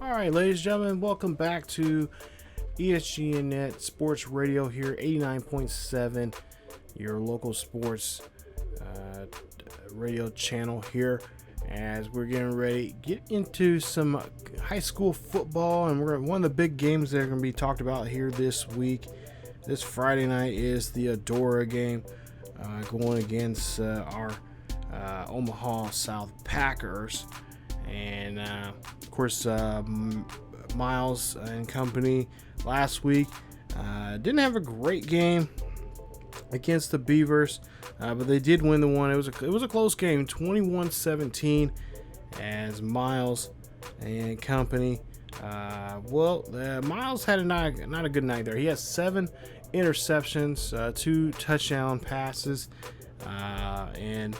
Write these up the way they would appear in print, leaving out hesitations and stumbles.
All right, ladies and gentlemen, welcome back to ESGNet Sports Radio here, 89.7, your local sports radio channel here. As we're getting ready to get into some high school football, and one of the big games that are going to be talked about here this week, this Friday night, is the Aurora game going against our Omaha South Packers. And of course, Myles and company last week didn't have a great game against the Beavers, but they did win the one. It was a close game, 21-17, as Myles and company. Myles had not a good night there. He has 7 interceptions, 2 touchdown passes, and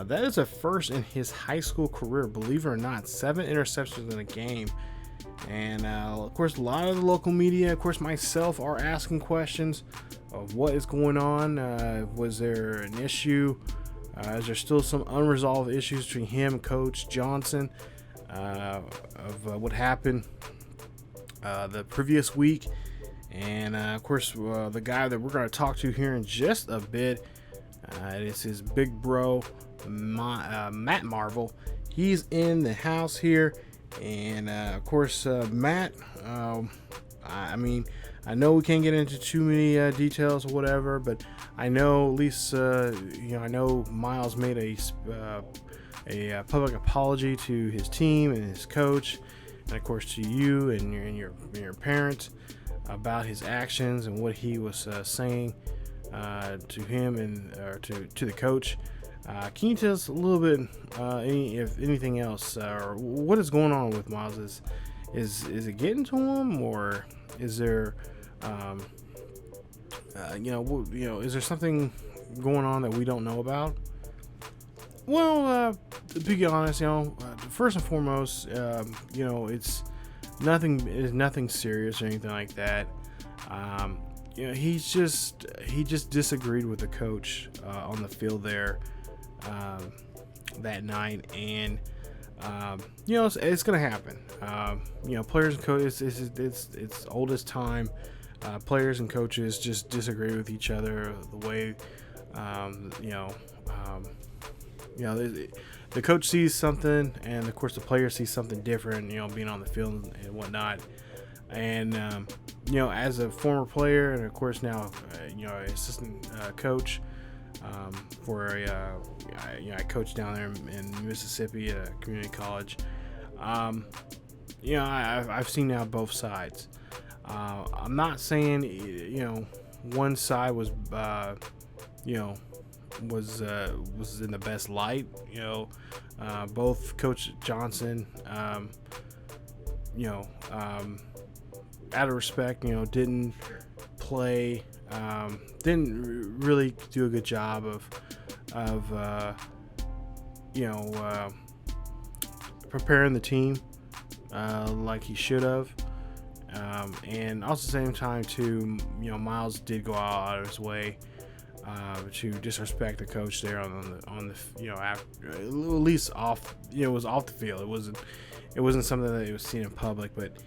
that is a first in his high school career, believe it or not. 7 interceptions in a game. And of course, a lot of the local media, of course myself, are asking questions of what is going on. Was there an issue? Is there still some unresolved issues between him and Coach Johnson of what happened the previous week? And of course, the guy that we're going to talk to here in just a bit, it is his big bro, Matt Marvel. He's in the house here, and of course, Matt, I know we can't get into too many details or whatever, but I know at least I know Myles made a public apology to his team and his coach, and of course to you and your parents about his actions and what he was saying to him and to the coach. Can you tell us a little bit, if anything else, or what is going on with Myles? Is it getting to him, or is there, is there something going on that we don't know about? Well, to be honest, first and foremost, it's nothing serious or anything like that. He just disagreed with the coach on the field there that night, and it's gonna happen. Players and coaches, it's oldest time. Players and coaches just disagree with each other. The way the coach sees something, and of course the player sees something different, being on the field and whatnot. And as a former player, and of course now assistant coach for I coach down there in Mississippi at a community college. I've seen now both sides. I'm not saying one side was was in the best light. Both Coach Johnson, out of respect, didn't play, didn't really do a good job of preparing the team like he should have. And also at the same time too, Myles did go out of his way to disrespect the coach there on the after, at least off, it was off the field. It wasn't something that was seen in public, but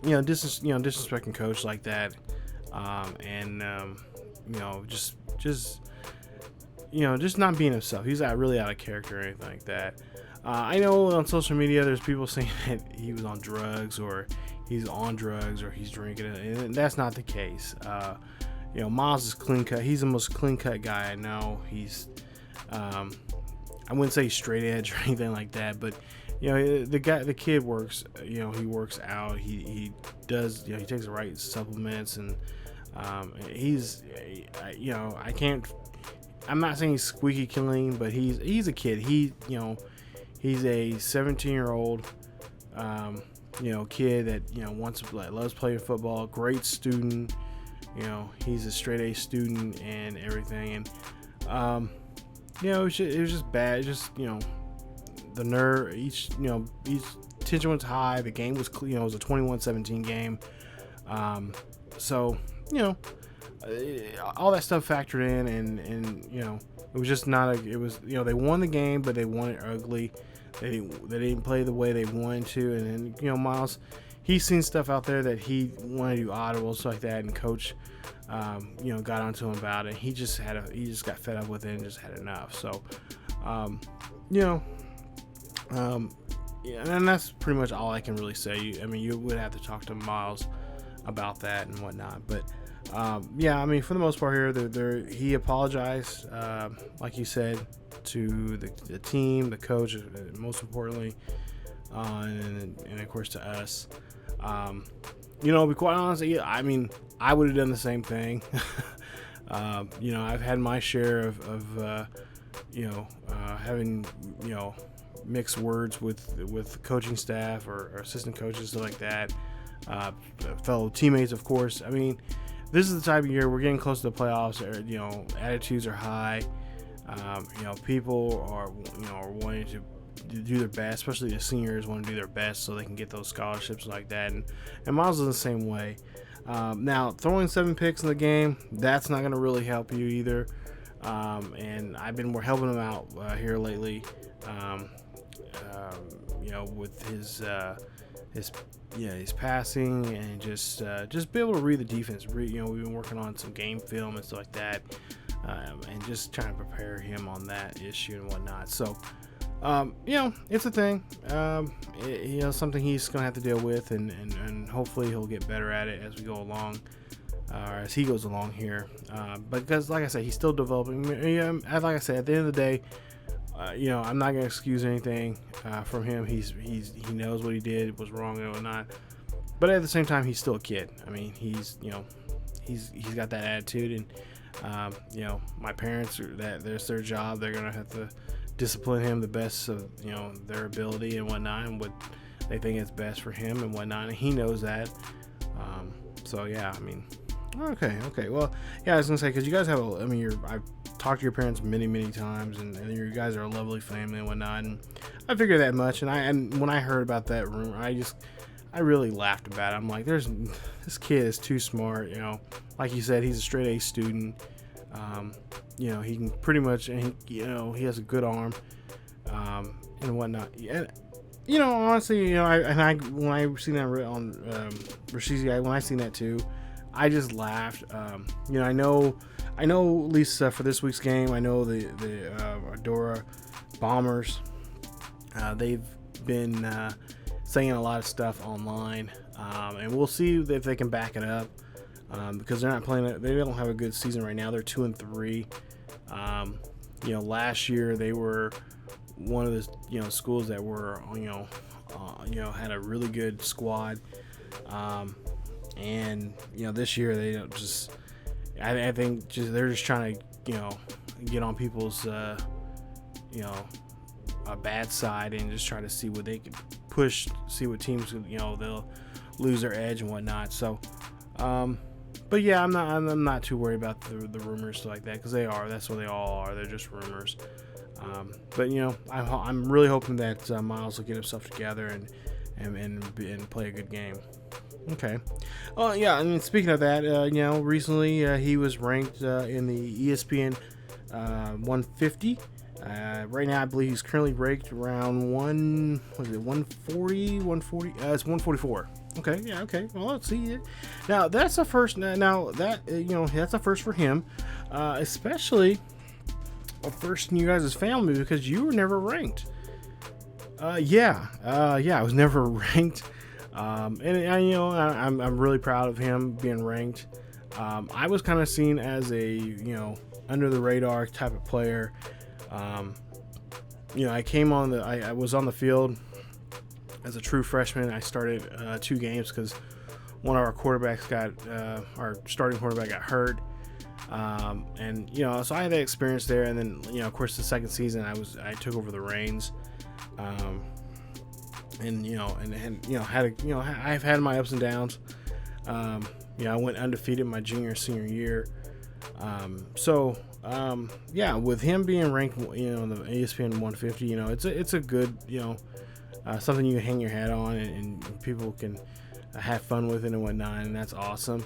disrespecting coach like that, and just not being himself. He's really out of character or anything like that. I know on social media there's people saying that he was on drugs, or he's on drugs, or he's drinking, and that's not the case. Myles is clean cut. He's the most clean cut guy I know. He's I wouldn't say straight edge or anything like that, but the kid works. He works out. He does. He takes the right supplements, and he's. I can't. I'm not saying he's squeaky clean, but he's a kid. He's a 17-year-old kid that loves playing football. Great student. He's a straight A student and everything, and it was just bad. Just the nerve, each tension was high. The game was it was a 21-17 game. So all that stuff factored in, and it was just not it was they won the game, but they won it ugly. they didn't play the way they wanted to. And then, Myles, he's seen stuff out there that he wanted to do audibles, stuff like that, and coach, got onto him about it. He just got fed up with it and just had enough. So, and that's pretty much all I can really say. You would have to talk to Myles about that and whatnot. But for the most part here, he apologized, like you said, to the team, the coach, most importantly, and of course to us. To be quite honest, I would have done the same thing. I've had my share of having mixed words with coaching staff or assistant coaches, stuff like that. Fellow teammates, of course. This is the type of year we're getting close to the playoffs. Attitudes are high. People are wanting to do their best, especially the seniors want to do their best so they can get those scholarships like that. And Myles is the same way. Now, throwing 7 picks in the game, that's not going to really help you either. And I've been helping him out here lately. With his passing and just be able to read the defense. We've been working on some game film and stuff like that, and just trying to prepare him on that issue and whatnot. So, it's a thing. Something he's gonna have to deal with, and hopefully he'll get better at it as we go along, or as he goes along here. But because, like I said, he's still developing. Like I said, at the end of the day, I'm not gonna excuse anything from him. He knows what he did was wrong and whatnot. But at the same time, he's still a kid. He's got that attitude, and my parents, that's their job. They're gonna have to discipline him the best of their ability and whatnot, and what they think is best for him and whatnot. And he knows that. Okay. Well, I was gonna say, because you guys have I've talked to your parents many times, and you guys are a lovely family and whatnot, and I figured that much. And when I heard about that rumor, I really laughed about it. I'm like, this kid is too smart. Like you said, he's a straight A student. He can pretty much, and he has a good arm, and whatnot. And honestly, when I seen that on Rashizi, when I seen that too, I just laughed. I know at least for this week's game, I know the Aurora Bombers, they've been saying a lot of stuff online, and we'll see if they can back it up, because they're not playing. They don't have a good season right now. They're 2-3. Last year they were one of the schools that were had a really good squad, and this year they don't just. I think they're just trying to get on people's a bad side and just try to see what they can push, see what teams they'll lose their edge and whatnot. So, but yeah, I'm not too worried about the rumors like that, because that's what they all are. They're just rumors. But I'm really hoping that Myles will get himself together and play a good game. Okay. Oh yeah. Speaking of that, recently he was ranked in the ESPN 150. Right now, I believe he's currently ranked around 140. It's 144. Okay. Yeah. Okay. Well, let's see. Now that's a first. Now that that's a first for him, especially a first in you guys' family, because you were never ranked. I was never ranked. I'm really proud of him being ranked. I was kind of seen as a under the radar type of player. I came on I was on the field as a true freshman. I started 2 games because one of our quarterbacks our starting quarterback got hurt. So I had that experience there, and then of course the second season I took over the reins. I've had my ups and downs. I went undefeated my junior senior year. With him being ranked, in the ESPN 150, it's a good, something you can hang your hat on, and people can have fun with it and whatnot, and that's awesome.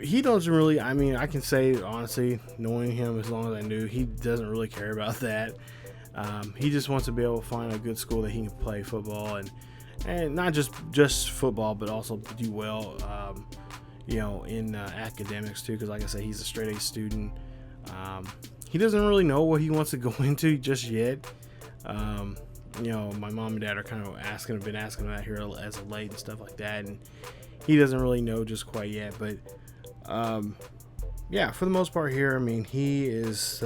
He doesn't really, I can say honestly, knowing him as long as I knew, he doesn't really care about that. He just wants to be able to find a good school that he can play football and not just football, but also do well, in academics too. Because like I said, he's a straight A student. He doesn't really know what he wants to go into just yet. My mom and dad are kind of been asking him out here as of late and stuff like that, and he doesn't really know just quite yet. But for the most part here, I mean, he is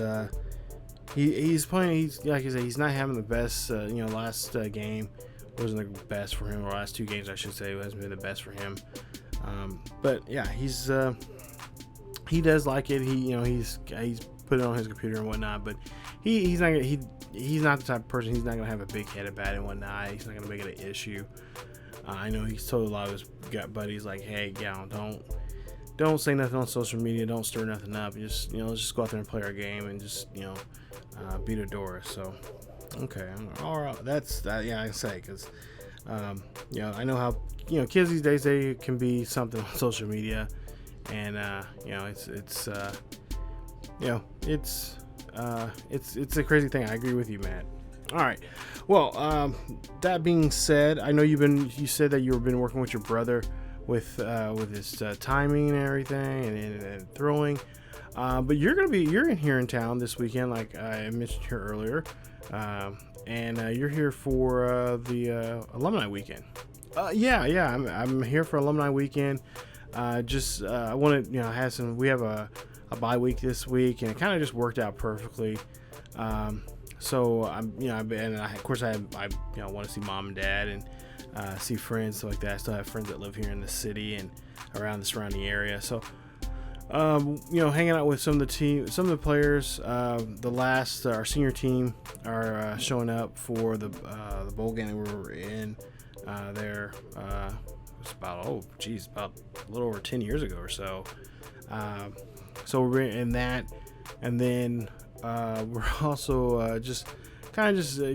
he's playing. He's like I said, he's not having the best. Last game wasn't the best for him, or last 2 games I should say hasn't been the best for him. But yeah, he does like it. He's put it on his computer and whatnot, but he's not the type of person. He's not gonna have a big head about it and whatnot. He's not gonna make it an issue. I know he's told a lot of his buddies like, hey, don't say nothing on social media, don't stir nothing up. Just let's just go out there and play our game and just beat a Doris. So okay, all right, that's that. Yeah, I say because I know how kids these days, they can be something on social media, and it's a crazy thing. I agree with you, Matt. All right. Well, that being said, I know you said that you've been working with your brother with his timing and everything and throwing. But you're in here in town this weekend, like I mentioned here earlier, and you're here for the alumni weekend. I'm here for alumni weekend. I wanted, we have a bye week this week, and it kind of just worked out perfectly. So I'm, of course I want to see mom and dad and see friends, stuff like that. I still have friends that live here in the city and around the surrounding area. So, hanging out with some of the players. Our senior team are showing up for the bowl game that we were in there. It's about a little over 10 years ago or so. So we're in that, and then we're also just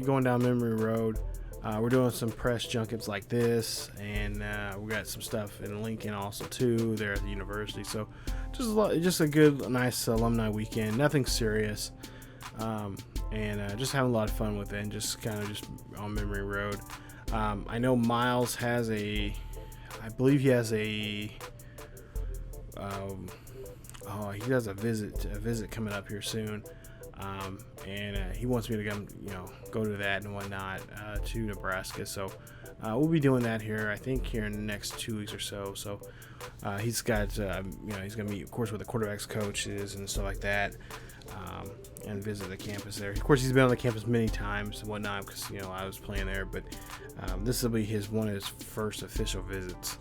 going down memory road. We're doing some press junkets like this, and we got some stuff in Lincoln also too there at the university. So just a good, nice alumni weekend. Nothing serious, and just having a lot of fun with it, and just kind of just on memory road. I know Myles has he does a visit coming up here soon, and he wants me to go to that and whatnot to Nebraska. So we'll be doing that here, I think, here in the next 2 weeks or so. So he's got he's gonna meet, of course, with the quarterbacks coaches and stuff like that, and visit the campus there. Of course, he's been on the campus many times and whatnot because I was playing there, but this will be one of his first official visits.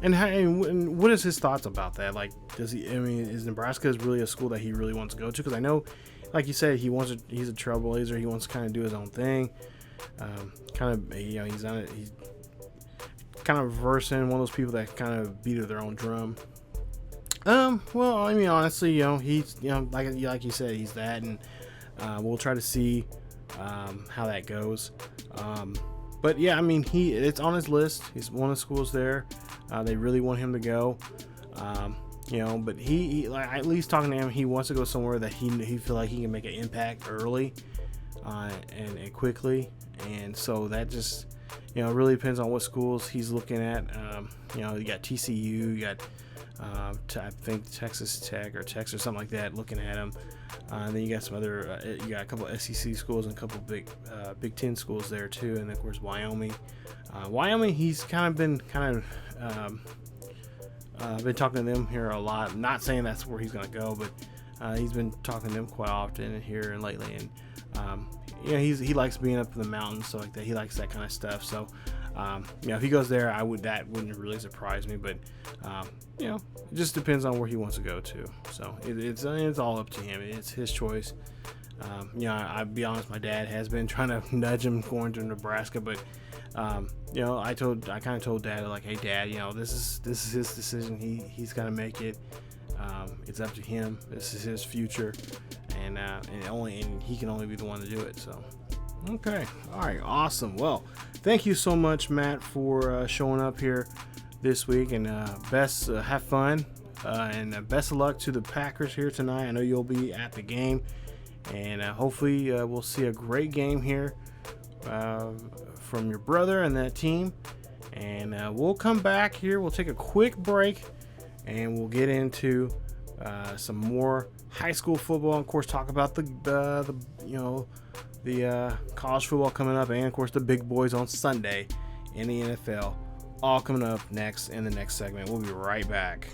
And what is his thoughts about that? Like, is Nebraska really a school that he really wants to go to? Because I know, like you said, he's a trailblazer. He wants to kind of do his own thing. He's kind of versing, one of those people that kind of beat their own drum. Well, I mean, honestly, he's, like you said, he's that, and we'll try to see how that goes. But yeah, I mean, it's on his list. He's one of the schools there. They really want him to go. But he like, at least talking to him, he wants to go somewhere that he feel like he can make an impact early, and quickly. And so that just, really depends on what schools he's looking at. You got TCU, you got I think Texas Tech or Texas or something like that looking at him. And then you got some other, you got a couple of SEC schools and a couple of Big Ten schools there too, and then of course Wyoming. Wyoming, he's been talking to them here a lot. I'm not saying that's where he's going to go, but he's been talking to them quite often here and lately. And he likes being up in the mountains, so like that. He likes that kind of stuff. So if he goes there, that wouldn't really surprise me. But it just depends on where he wants to go to. So it's all up to him. It's his choice. I'll be honest, my dad has been trying to nudge him going to Nebraska, but I kind of told Dad, like, hey Dad, this is his decision. He's got to make it. It's up to him. This is his future, and he can only be the one to do it. So okay, all right, awesome. Well, thank you so much, Matt, for showing up here this week, and best have fun and best of luck to the Packers here tonight. I know you'll be at the game, and hopefully we'll see a great game here from your brother and that team. And we'll come back here. We'll take a quick break, and we'll get into some more high school football. And of course, talk about the college football coming up, and of course the big boys on Sunday in the NFL. All coming up next in the next segment. We'll be right back.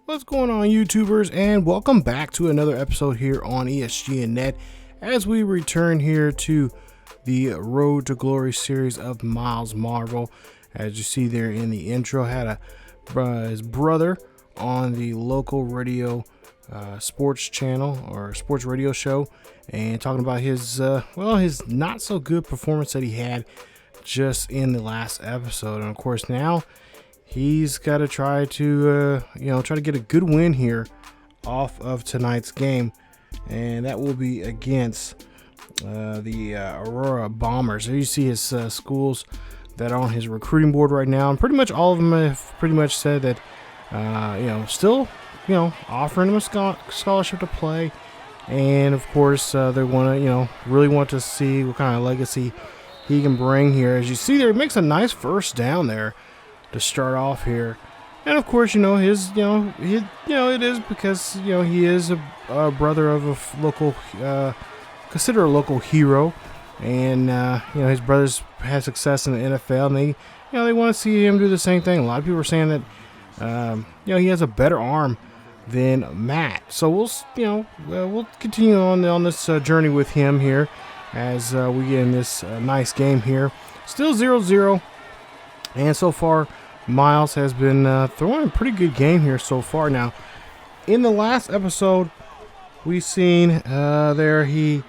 What's going on, YouTubers, and welcome back to another episode here on ESGNet as we return here to the Road to Glory series of Myles Marvel. As you see there in the intro, had his brother on the local radio sports channel or sports radio show, and talking about his his not so good performance that he had just in the last episode. And of course now he's got to try to get a good win here off of tonight's game, and that will be against the Aurora Bombers. There you see his schools that are on his recruiting board right now, and pretty much all of them have pretty much said that still offering him a scholarship to play. And of course they want to really want to see what kind of legacy he can bring here. As you see there, he makes a nice first down there to start off here. And of course, it is because he is a brother of a local consider a local hero, and his brothers had success in the NFL, and they want to see him do the same thing. A lot of people are saying that he has a better arm than Matt. So we'll continue on this journey with him here as we get in this nice game here. Still 0-0, and so far Myles has been throwing a pretty good game here so far. Now, in the last episode, we seen there he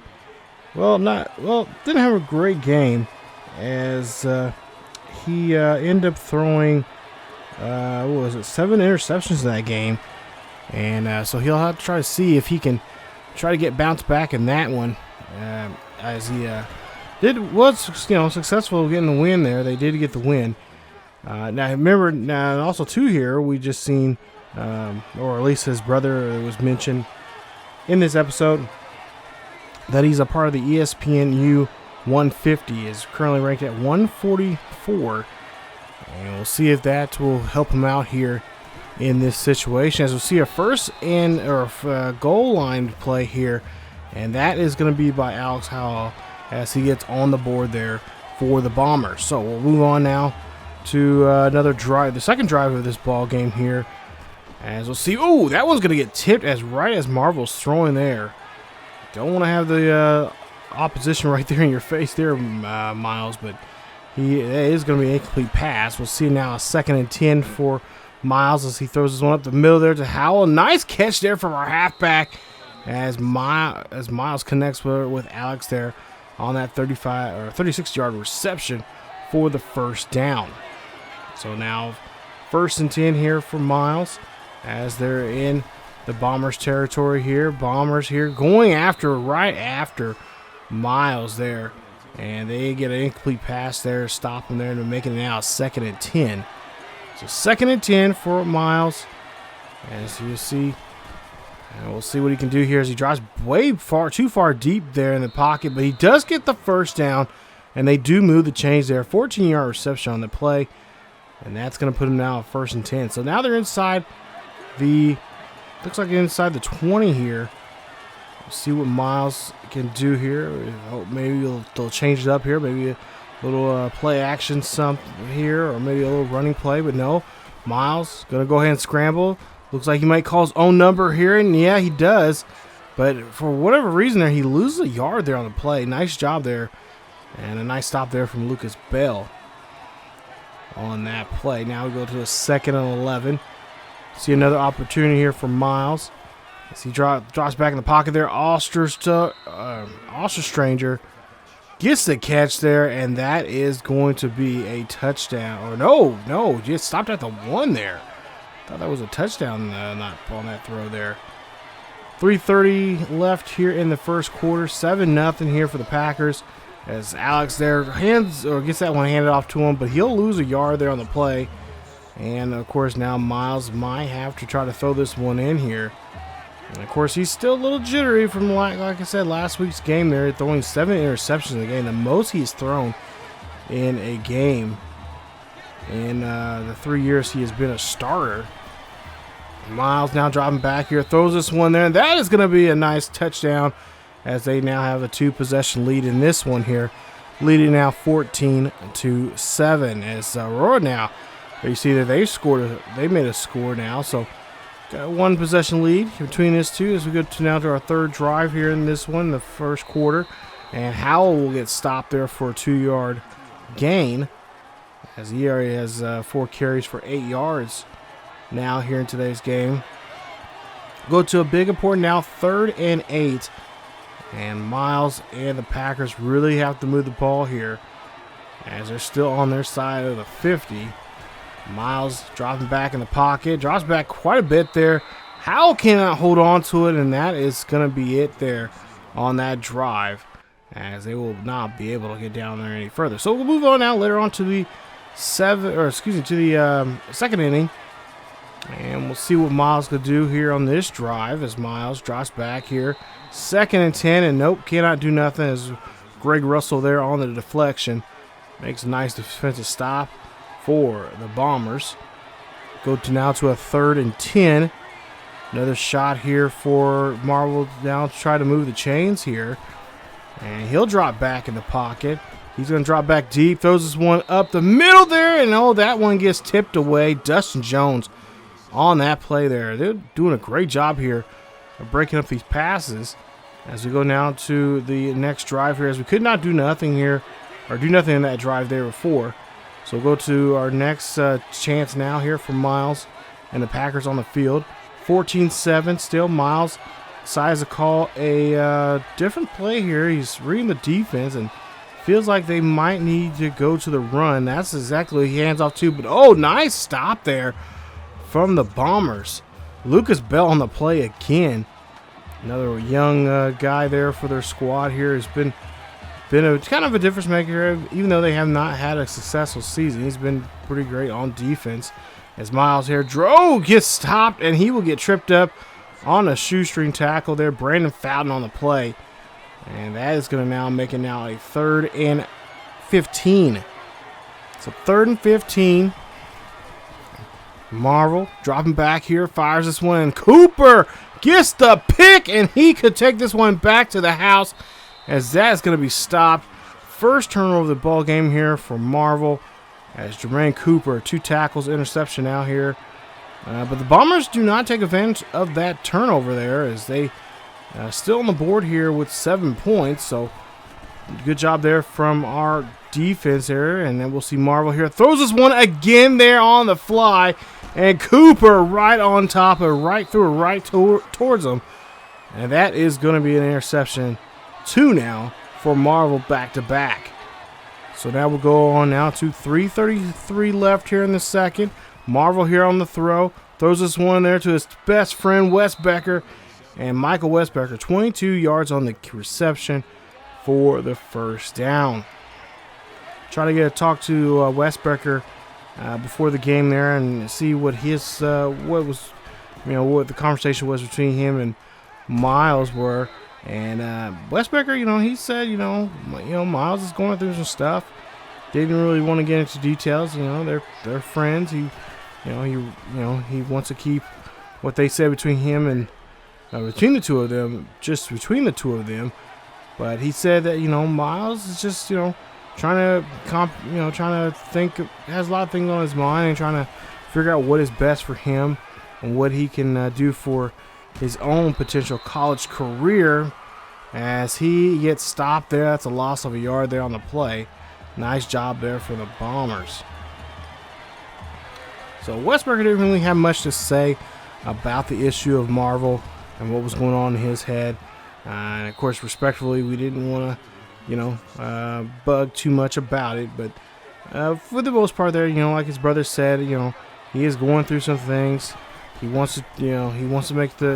didn't have a great game, as he ended up throwing 7 interceptions in that game, and so he'll have to try to see if he can try to get bounced back in that one, as he was successful getting the win there. They did get the win. Now remember, also too here we just seen, or at least his brother was mentioned in this episode, that he's a part of the ESPN U 150, is currently ranked at 144, and we'll see if that will help him out here in this situation, as we'll see a first goal line play here, and that is going to be by Alex Howell as he gets on the board there for the Bombers. So we'll move on now to another drive, the second drive of this ball game here, as we'll see. Oh, that one's going to get tipped right as Marvel's throwing there. Don't want to have the opposition right there in your face there, Myles, but it is going to be an incomplete pass. We'll see now a 2nd and 10 for Myles as he throws this one up the middle there to Howell. Nice catch there from our halfback as Myles connects with Alex there on that 36-yard reception for the first down. So now 1st and 10 here for Myles as they're in the Bombers territory here. Bombers here going right after Myles there, and they get an incomplete pass there, stop him there, and making it now 2nd and 10. So 2nd and 10 for Myles, as you see. And we'll see what he can do here as he drives too far deep there in the pocket, but he does get the first down, and they do move the chains there. 14-yard reception on the play, and that's going to put him now at 1st and 10. So now they're inside looks like inside the 20 here. We'll see what Myles can do here. Maybe they'll change it up here. Maybe a little play action here, or maybe a little running play, but no. Myles going to go ahead and scramble. Looks like he might call his own number here, and yeah, he does. But for whatever reason there, he loses a yard there on the play. Nice job there, and a nice stop there from Lucas Bell on that play. Now we go to a 2nd and 11. See another opportunity here for Myles as he drops back in the pocket there. Osterstranger gets the catch there, and that is going to be a touchdown. Or no, just stopped at the 1 there. Thought that was a touchdown not on that throw there. 3:30 left here in the first quarter. 7-0 here for the Packers, as Alex there gets that one handed off to him, but he'll lose a yard there on the play And, of course, now Myles might have to try to throw this one in here. And, of course, he's still a little jittery from, like I said, last week's game there, throwing 7 interceptions in the game, the most he's thrown in a game in the 3 years he has been a starter. Myles now dropping back here, throws this one there, and that is going to be a nice touchdown as they now have a 2-possession lead in this one here, leading now 14-7 as Aurora now. You see that they made a score now, so got a 1-possession lead between these two as we go to now to our third drive here in this one, the first quarter. And Howell will get stopped there for a 2-yard gain as he already has 4 carries for 8 yards now here in today's game. Go to a big important now, 3rd and 8. And Myles and the Packers really have to move the ball here as they're still on their side of the 50. Myles dropping back in the pocket, drops back quite a bit there. Howell cannot hold on to it, and that is going to be it there on that drive, as they will not be able to get down there any further. So we'll move on now later on to the second inning, and we'll see what Myles could do here on this drive as Myles drops back here, 2nd and 10, and nope, cannot do nothing as Greg Russell there on the deflection makes a nice defensive stop for the Bombers. Go to now to a 3rd and 10. Another shot here for Marvel now to try to move the chains here. And he'll drop back in the pocket. He's going to drop back deep. Throws this one up the middle there. And oh, that one gets tipped away. Dustin Jones on that play there. They're doing a great job here of breaking up these passes. As we go now to the next drive here. As we could not do nothing here. Or do nothing in that drive there before. So we'll go to our next chance now here for Myles and the Packers on the field. 14-7 still. Myles decides to call a different play here. He's reading the defense and feels like they might need to go to the run. That's exactly what he hands off to. But, oh, nice stop there from the Bombers. Lucas Bell on the play again. Another young guy there for their squad here has been a kind of a difference maker, even though they have not had a successful season. He's been pretty great on defense. As Myles here gets stopped, and he will get tripped up on a shoestring tackle there. Brandon Fountain on the play. And that is going to now make it now a 3rd and 15. So 3rd and 15. Marvel dropping back here, fires this one, and Cooper gets the pick, and he could take this one back to the house, as that is going to be stopped. First turnover of the ball game here for Marvel, as Jermaine Cooper, 2 tackles, interception out here. But the Bombers do not take advantage of that turnover there, as they still on the board here with 7 points. So good job there from our defense there. And then we'll see Marvel here. Throws this one again there on the fly. And Cooper right on top of right towards him. And that is going to be an interception. 2 now for Marvel back-to-back. So now we'll go on now to 3:33 left here in the second. Marvel here on the throw. Throws this one there to his best friend, Wes Becker. And Michael Westbecker, 22 yards on the reception for the first down. Try to get a talk to Westbecker before the game there and see what his what the conversation was between him and Myles were. And Westbecker, he said, Myles is going through some stuff. Didn't really want to get into details. They're friends. He wants to keep what they said between him and between the two of them, just between the two of them. But he said that Myles is just trying to think, has a lot of things on his mind and trying to figure out what is best for him and what he can do for his own potential college career. As he gets stopped there, that's a loss of a yard there on the play. Nice job there for the Bombers. So Westberger didn't really have much to say about the issue of Marvel and what was going on in his head. And of course, respectfully, we didn't want to, bug too much about it. But for the most part, there, like his brother said, he is going through some things. He wants to,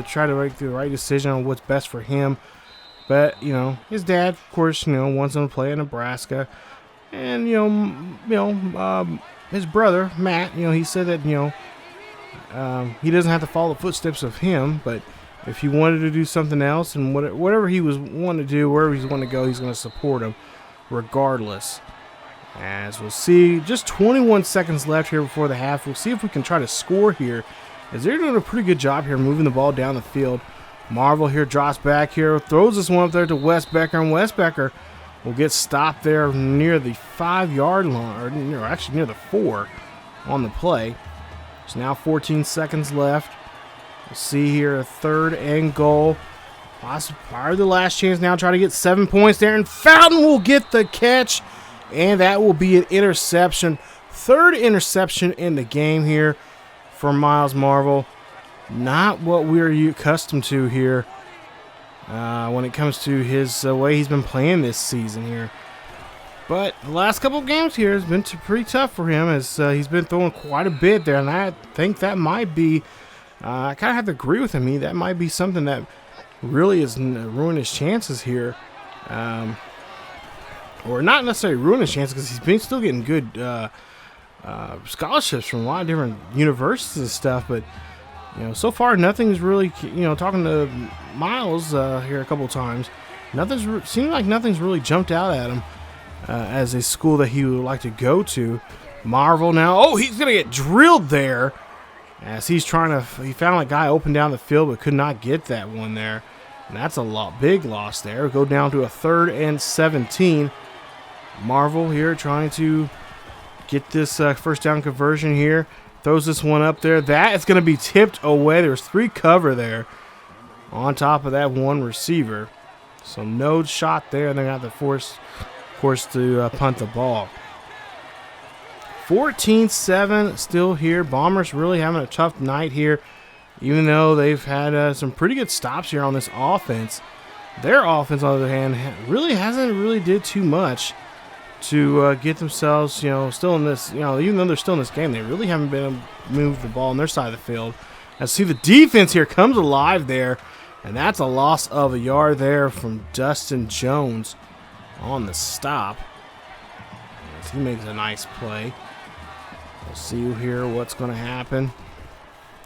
try to make the right decision on what's best for him. But his dad, of course, wants him to play in Nebraska. And his brother Matt, he said that he doesn't have to follow the footsteps of him, but if he wanted to do something else and whatever he was wanting to do, wherever he's going to go, he's going to support him regardless. As we'll see, just 21 seconds left here before the half. We'll see if we can try to score here, as they're doing a pretty good job here moving the ball down the field. Marvel here drops back here, throws this one up there to Westbecker, and Westbecker will get stopped there near the 5-yard line, or actually near the 4 on the play. There's now 14 seconds left. We'll see here a 3rd and goal. Possibly the last chance now, try to get 7 points there, and Fountain will get the catch. And that will be an interception. 3rd interception in the game here for Myles Marvel. Not what we're accustomed to here when it comes to his way he's been playing this season here. But the last couple of games here has been pretty tough for him, as he's been throwing quite a bit there. And I think that might be, I kind of have to agree with him. That might be something that really is ruining his chances here. Or not necessarily ruin his chances, because he's been still getting good scholarships from a lot of different universities and stuff. But so far nothing's really, talking to Myles here a couple of times, seems like nothing's really jumped out at him as a school that he would like to go to. Marvel now, oh, he's gonna get drilled there, as he found a guy open down the field but could not get that one there, and that's a big loss there. Go down to a 3rd and 17. Marvel here trying to get this first down conversion here. Throws this one up there. That is going to be tipped away. There's 3 cover there on top of that 1 receiver. So no shot there. And they're going to have to force to punt the ball. 14-7 still here. Bombers really having a tough night here, even though they've had some pretty good stops here on this offense. Their offense, on the other hand, hasn't did too much to get themselves, still in this, even though they're still in this game, they really haven't been able to move the ball on their side of the field. And see, the defense here comes alive there, and that's a loss of a yard there from Dustin Jones on the stop, as he makes a nice play. We'll see here what's going to happen.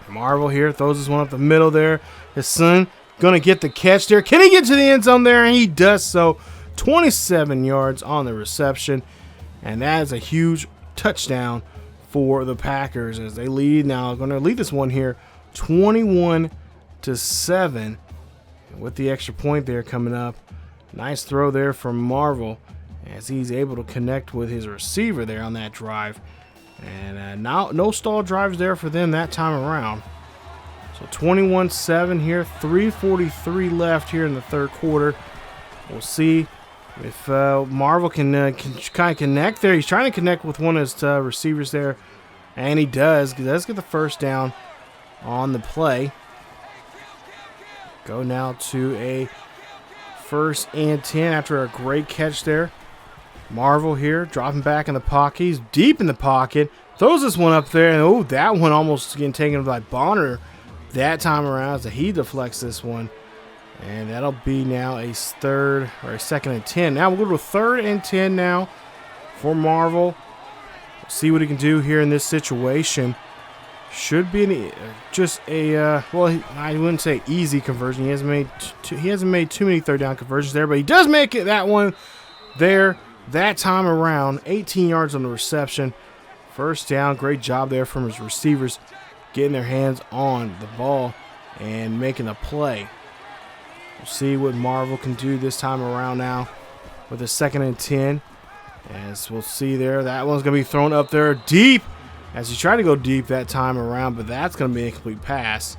Marvel here throws this one up the middle there. His son going to get the catch there. Can he get to the end zone there? And he does so. 27 yards on the reception, and that is a huge touchdown for the Packers, as they lead now. Going to lead this one here 21-7 with the extra point there coming up. Nice throw there from Marvel, as he's able to connect with his receiver there on that drive. And now no stall drives there for them that time around. So 21-7 here, 3:43 left here in the 3rd quarter. We'll see if Marvel can kind of connect there. He's trying to connect with one of his receivers there, and he does. He does get the first down on the play. Go now to a 1st and 10 after a great catch there. Marvel here dropping back in the pocket. He's deep in the pocket. Throws this one up there, and oh, that one almost getting taken by Bonner that time around, as he deflects this one. And that'll be now a 2nd and 10. Now we'll go to a 3rd and 10 now for Marvel. We'll see what he can do here in this situation. Should be well, I wouldn't say easy conversion. He hasn't made too many 3rd down conversions there, but he does make it that one there that time around. 18 yards on the reception. First down. Great job there from his receivers, getting their hands on the ball and making a play. We'll see what Marvel can do this time around now with a 2nd and 10. As we'll see there, that one's going to be thrown up there deep, as he tried to go deep that time around, but that's going to be a complete pass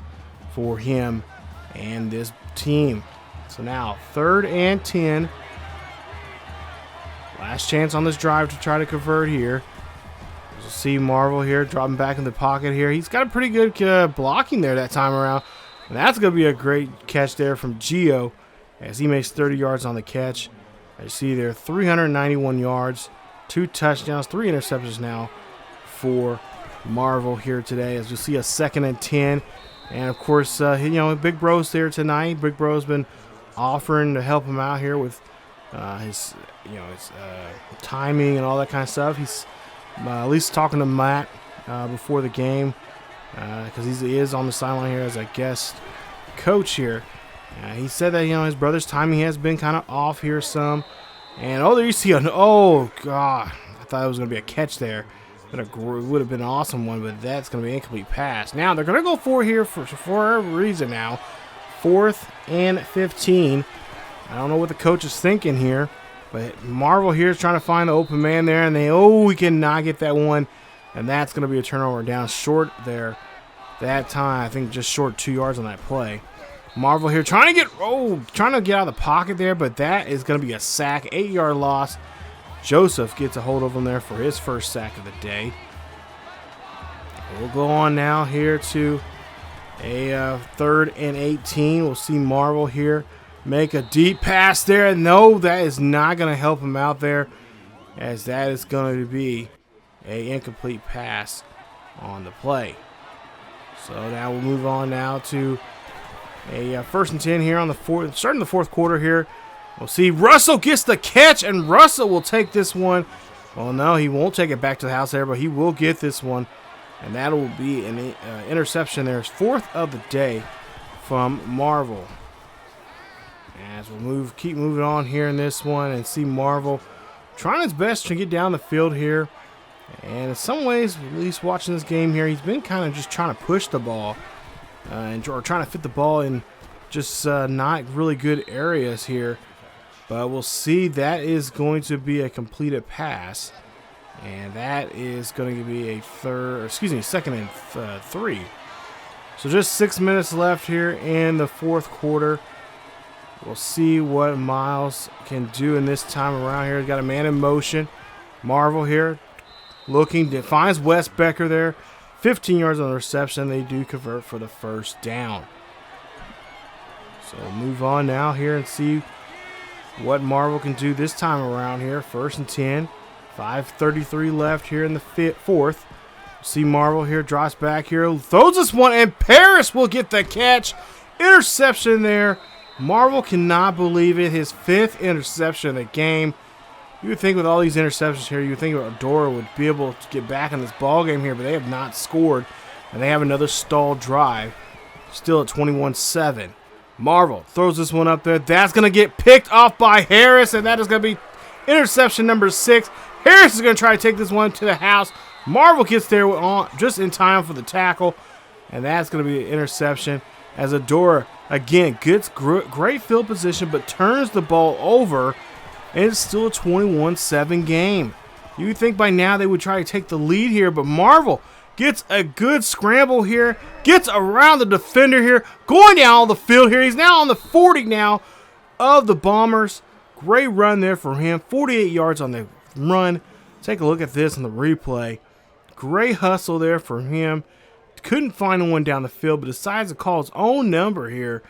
for him and this team. So now 3rd and 10. Last chance on this drive to try to convert here. We'll see Marvel here dropping back in the pocket here. He's got a pretty good blocking there that time around. And that's going to be a great catch there from Gio, as he makes 30 yards on the catch. I see there 391 yards, 2 touchdowns, 3 interceptions now for Marvel here today, as we see a 2nd and 10. And of course, Big Bro's there tonight. Big Bro's been offering to help him out here with his timing and all that kind of stuff. He's at least talking to Matt before the game because he is on the sideline here as a guest coach here. He said that his brother's timing has been kind of off here some. And there you see oh god, I thought it was going to be a catch there. It would have been an awesome one, but that's going to be an incomplete pass. Now they're going to go for here for a reason now. 4th and 15. I don't know what the coach is thinking here, but Marvel here is trying to find the open man there, and we cannot get that one, and that's going to be a turnover down short there. That time, I think just short 2 yards on that play. Marvel here trying to get out of the pocket there, but that is going to be a sack, 8-yard loss. Joseph gets a hold of him there for his first sack of the day. We'll go on now here to a 3rd and 18. We'll see Marvel here make a deep pass there. No, that is not going to help him out there, as that is going to be an incomplete pass on the play. So now we'll move on now to a 1st and 10 here on the starting the 4th quarter here. We'll see Russell gets the catch, and Russell will take this one. Well, no, he won't take it back to the house there, but he will get this one, and that will be an interception there. 4th of the day from Marvel. As we'll keep moving on here in this one and see Marvel trying his best to get down the field here. And in some ways, at least watching this game here, he's been kind of just trying to push the ball or trying to fit the ball in just not really good areas here. But we'll see that is going to be a completed pass. And that is going to be a 2nd and 3. So just 6 minutes left here in the 4th quarter. We'll see what Myles can do in this time around here. He's got a man in motion. Marvel here looking, finds Wes Becker there. 15 yards on the reception. They do convert for the first down. So we'll move on now here and see what Marvel can do this time around here. 1st and 10. 5:33 left here in the 4th. See Marvel here, drops back here, throws this one, and Paris will get the catch. Interception there. Marvel cannot believe it. His 5th interception of the game. You would think with all these interceptions here, you would think Aurora would be able to get back in this ball game here, but they have not scored, and they have another stalled drive. Still at 21-7. Marvel throws this one up there. That's going to get picked off by Harris, and that is going to be interception number 6. Harris is going to try to take this one to the house. Marvel gets there just in time for the tackle, and that's going to be an interception as Aurora, again, gets great field position but turns the ball over, and it's still a 21-7 game. You would think by now they would try to take the lead here, but Marvel gets a good scramble here, gets around the defender here, going down all the field here. He's now on the 40 now of the Bombers. Great run there for him, 48 yards on the run. Take a look at this in the replay. Great hustle there for him. Couldn't find one down the field, but decides to call his own number here,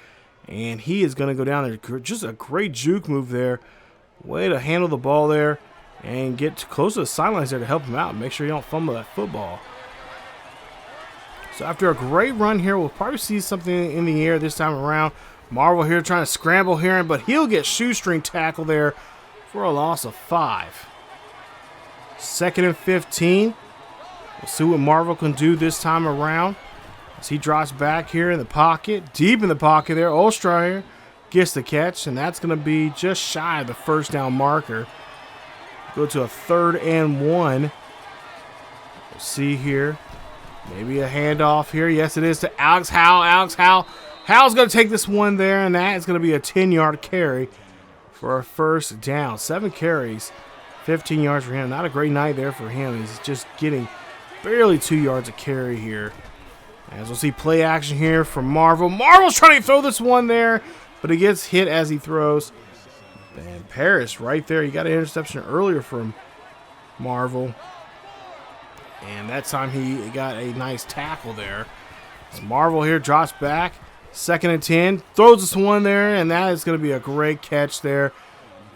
and he is going to go down there. Just a great juke move there. Way to handle the ball there and get close to the sidelines there to help him out. Make sure you don't fumble that football. So after a great run here, we'll probably see something in the air this time around. Marvel here trying to scramble here, but he'll get shoestring tackle there for a loss of 5. 2nd and 15. We'll see what Marvel can do this time around as he drops back here in the pocket, deep in the pocket there. Ostrayer gets the catch, and that's going to be just shy of the first down marker. Go to a 3rd and 1. We'll see here. Maybe a handoff here. Yes, it is to Alex Howell. Alex Howell. Howell's going to take this one there, and that is going to be a 10-yard carry for a first down. 7 carries, 15 yards for him. Not a great night there for him. He's just getting barely 2 yards a carry here. As we'll see play action here from Marvel. Marvel's trying to throw this one there, but he gets hit as he throws. And Paris right there. He got an interception earlier from Marvel. And that time he got a nice tackle there. As Marvel here drops back. 2nd and 10. Throws this one there, and that is going to be a great catch there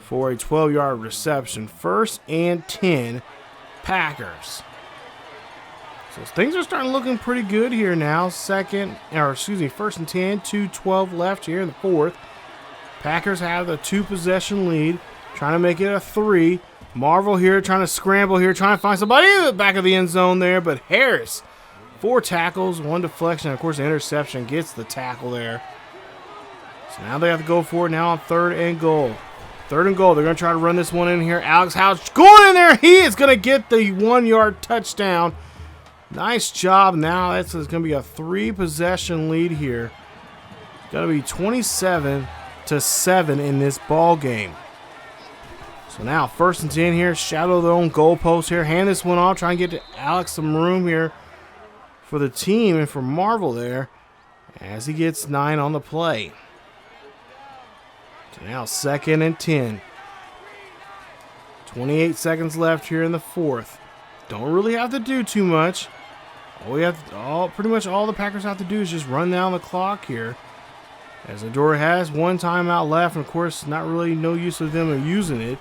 for a 12-yard reception. 1st and 10, Packers. So things are starting looking pretty good here now. 1st and 10, 2:12 left here in the 4th. Packers have the 2-possession lead. trying to make it a 3. Marvel here trying to scramble here, trying to find somebody in the back of the end zone there, but Harris, 4 tackles, 1 deflection. Of course, the interception gets the tackle there. So now they have to go for it now on 3rd and goal. 3rd and goal. They're going to try to run this one in here. Alex House going in there. He is going to get the 1-yard touchdown. Nice job. Now it's going to be a 3-possession lead here. It's going to be 27-7 in this ball game. So now 1st and 10 here. Shadow their own goalpost here. Hand this one off. Try and get to Alex some room here for the team and for Marvel there as he gets 9 on the play. So now 2nd and 10. 28 seconds left here in the 4th. Don't really have to do too much. Pretty much all the Packers have to do is just run down the clock here. As Aurora has 1 timeout left, and of course, not really no use of them using it.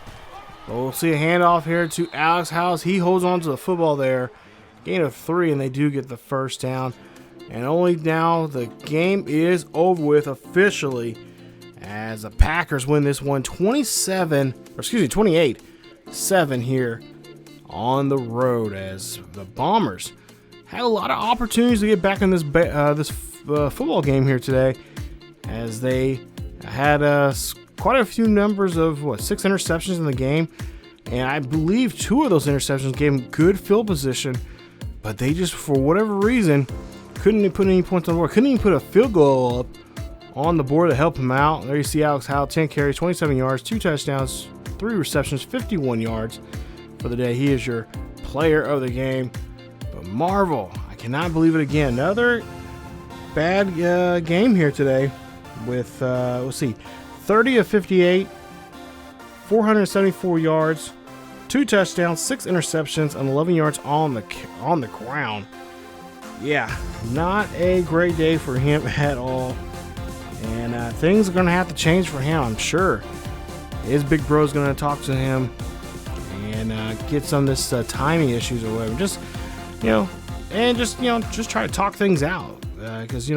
But we'll see a handoff here to Alex House. He holds on to the football there. Gain of 3, and they do get the 1st down. And only now the game is over with officially, as the Packers win this one 28-7 here on the road, as the Bombers had a lot of opportunities to get back in this football game here today, as they had quite a few numbers of 6 interceptions in the game, and I believe 2 of those interceptions gave them good field position, but they just, for whatever reason, couldn't put any points on the board, couldn't even put a field goal up on the board to help him out. There you see Alex Howe, 10 carries, 27 yards, 2 touchdowns, 3 receptions, 51 yards for the day. He is your player of the game. But Marvel, I cannot believe it again. Another bad game here today with, let's see, 30 of 58, 474 yards, 2 touchdowns, 6 interceptions, and 11 yards on the ground. Yeah, not a great day for him at all. And things are going to have to change for him, I'm sure. His big bro's going to talk to him and get some of this timing issues or whatever. Just try to talk things out. Because,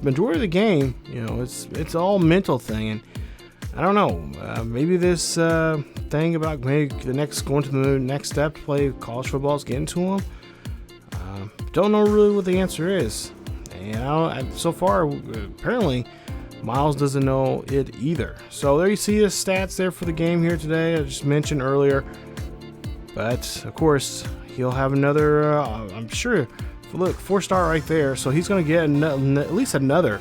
majority of the game, it's all mental thing. And I don't know, maybe this thing about maybe going to the next step to play college football is getting to him. Don't know really what the answer is. And so far, apparently, Myles doesn't know it either. So there you see his stats there for the game here today. I just mentioned earlier. But, of course, he'll have another, I'm sure, look, 4-star right there. So he's going to get at least another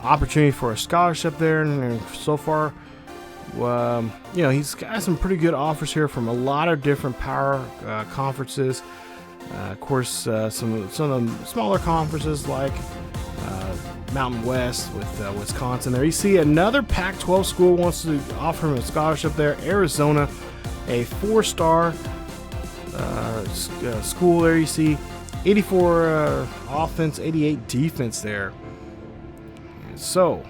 opportunity for a scholarship there. And so far, he's got some pretty good offers here from a lot of different power conferences. Of course, some of the smaller conferences like Mountain West with Wisconsin. There you see another Pac-12 school wants to offer him a scholarship there. Arizona, a 4-star school there. You see 84 offense, 88 defense there. So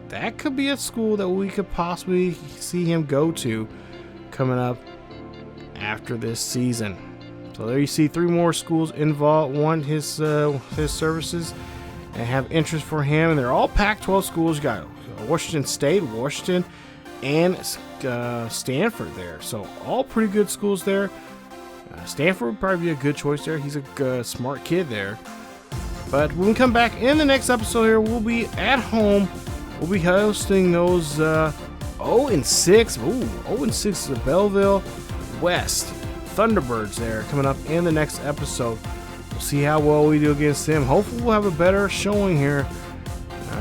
that could be a school that we could possibly see him go to coming up after this season. So there you see 3 more schools involved, want his services and have interest for him, and they're all Pac-12 schools. You got Washington State, Washington, and Stanford there. So all pretty good schools there. Stanford would probably be a good choice there. He's a smart kid there. But when we come back in the next episode here, we'll be at home. We'll be hosting those 0-6. Ooh, 0-6 is the Belleville West Thunderbirds there coming up in the next episode. We'll see how well we do against them. Hopefully we'll have a better showing here.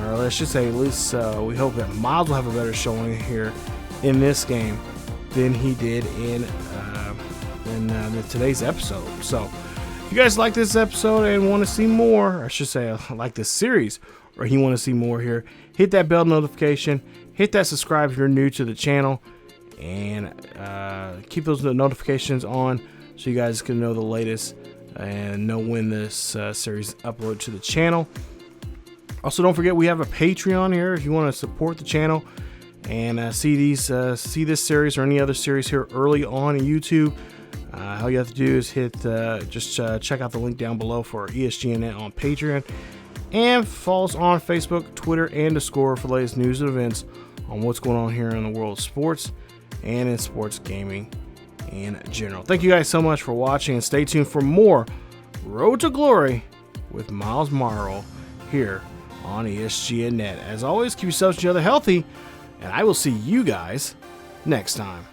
Or let's just say at least we hope that Myles will have a better showing here in this game than he did in today's episode. So if you guys like this episode and want to see more, or I should say like this series, or you want to see more here, hit that bell notification, hit that subscribe if you're new to the channel, and keep those notifications on so you guys can know the latest and know when this series upload to the channel. Also, don't forget we have a Patreon here if you want to support the channel and see this series or any other series here early on in YouTube. All you have to do is hit check out the link down below for ESGNet on Patreon, and follow us on Facebook, Twitter, and Discord for the latest news and events on what's going on here in the world of sports. and in sports gaming in general. Thank you guys so much for watching, and stay tuned for more Road to Glory with Myles Marrell here on ESGNet. As always, keep yourselves and each other healthy, and I will see you guys next time.